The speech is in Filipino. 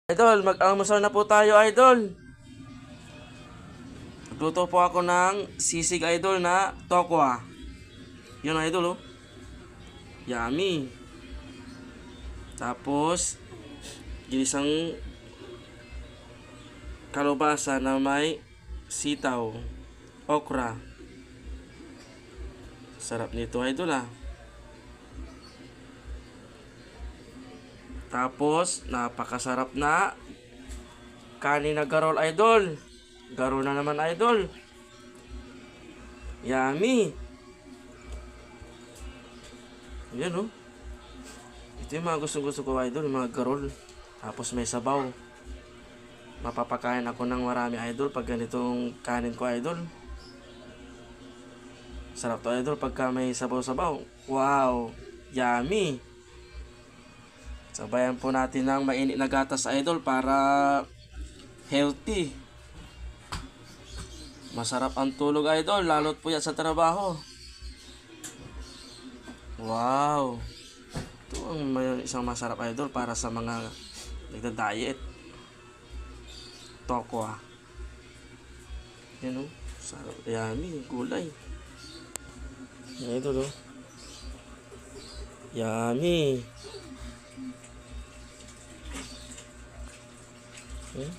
Idol, mag-almusal na po tayo, idol. Nagluto po ako ng sisig, idol, na tokwa. Yun, idol, oh. Yummy. Tapos, ginisang kalabasa na may sitaw, okra. Sarap nito, idol, ah. Tapos, napakasarap na kanin na garol, idol. Garol na naman, idol. Yummy. Yan, oh. Ito yung mga gusto ko, idol, yung mga garol. Tapos may sabaw. Mapapakain ako ng marami, idol, pag ganitong kanin ko, idol. Sarap to, idol, pagka may sabaw-sabaw. Wow. Yummy. Sabayan po natin ng mainit na gatas, idol, para healthy. Masarap ang tulog, idol, lalo't po yan sa trabaho. Wow. Ito ang isang masarap, idol, para sa mga nagda-diet. Tokwa. Yan, oh. Sarap. Yummy. Gulay. Yan, idol, oh. Yummy. Hmm?